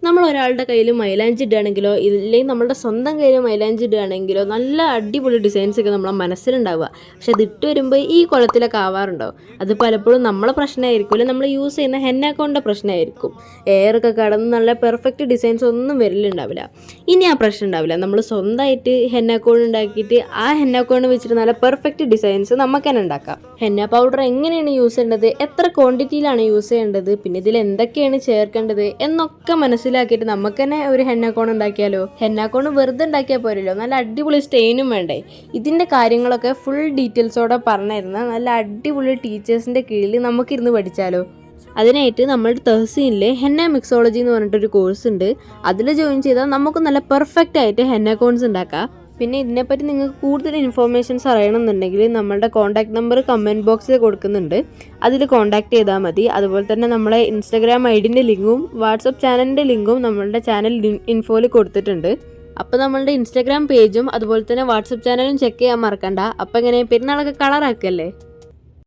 നമ്മൾ ഒരാളുടെ കയ്യിൽ മൈലാഞ്ചി ഇടുകയാണെങ്കിലോ ഇല്ലെങ്കിൽ നമ്മളുടെ സ്വന്തം കയ്യിൽ മൈലാഞ്ചി ഇടുകയാണെങ്കിലോ നല്ല അടിപൊളി ഡിസൈൻസ് ഒക്കെ നമ്മളെ മനസ്സിലുണ്ടാവുക. പക്ഷെ അത് ഇട്ട് വരുമ്പോൾ ഈ കുളത്തിലൊക്കെ ആവാറുണ്ടോ? അത് പലപ്പോഴും നമ്മളെ പ്രശ്നമായിരിക്കില്ല, നമ്മൾ യൂസ് ചെയ്യുന്ന ഹെന്ന പ്രശ്നമായിരിക്കും. എയറൊക്കെ കടന്ന് നല്ല പെർഫെക്റ്റ് ഡിസൈൻസ് ഒന്നും വരലുണ്ടാവില്ല. ഇനി ആ പ്രശ്നം ഉണ്ടാവില്ല, നമ്മൾ സ്വന്തമായിട്ട് ഹെന്ന ഉണ്ടാക്കിയിട്ട് ആ ഹെന്ന വെച്ചിട്ട് നല്ല പെർഫെക്റ്റ് ഡിസൈൻസ് നമുക്ക് തന്നെ ഉണ്ടാക്കാം. ഹെന്ന പൗഡർ എങ്ങനെയാണ് യൂസ് ചെയ്യേണ്ടത്, എത്ര ക്വാണ്ടിറ്റിയിലാണ് യൂസ് ചെയ്യേണ്ടത്, പിന്നെ ഇതിൽ എന്തൊക്കെയാണ് ചേർക്കേണ്ടത് എന്നൊക്കെ മനസ്സിലാക്കിയിട്ട് നമുക്ക് തന്നെ ഒരു ഹെന്ന ഉണ്ടാക്കിയാലോ. ഹെന്ന വെറുതെ ഉണ്ടാക്കിയാൽ പോരല്ലോ, നല്ല അടിപൊളി സ്റ്റെയിനും വേണ്ടേ. ഇതിൻ്റെ കാര്യങ്ങളൊക്കെ ഫുൾ ഡീറ്റെയിൽസോടെ പറഞ്ഞിരുന്ന നല്ല അടിപൊളി ടീച്ചേഴ്സിൻ്റെ കീഴിൽ നമുക്കിരുന്ന് പഠിച്ചാലോ. അതിനായിട്ട് നമ്മുടെ തഹസീനിൽ ഹെന്ന മിക്സോളജി എന്ന് പറഞ്ഞിട്ടൊരു കോഴ്സ് ഉണ്ട്. അതിൽ ജോയിൻ ചെയ്താൽ നമുക്ക് നല്ല പെർഫെക്റ്റ് ആയിട്ട് ഹെന്ന കോൺസ് ഉണ്ടാക്കാം. പിന്നെ ഇതിനെപ്പറ്റി നിങ്ങൾക്ക് കൂടുതൽ ഇൻഫോർമേഷൻസ് അറിയണമെന്നുണ്ടെങ്കിൽ നമ്മളുടെ കോൺടാക്ട് നമ്പർ കമൻറ്റ് ബോക്സിൽ കൊടുക്കുന്നുണ്ട്, അതിൽ കോൺടാക്ട് ചെയ്താൽ മതി. അതുപോലെ തന്നെ നമ്മളെ ഇൻസ്റ്റാഗ്രാം ഐഡിൻ്റെ ലിങ്കും വാട്സപ്പ് ചാനലിൻ്റെ ലിങ്കും നമ്മളുടെ ചാനൽ ഇൻഫോയിൽ കൊടുത്തിട്ടുണ്ട്. അപ്പോൾ നമ്മളുടെ ഇൻസ്റ്റാഗ്രാം പേജും അതുപോലെ തന്നെ വാട്സപ്പ് ചാനലും ചെക്ക് ചെയ്യാൻ മറക്കണ്ട. അപ്പോൾ ഇങ്ങനെ പെരുന്നാളൊക്കെ കളറാക്കല്ലേ.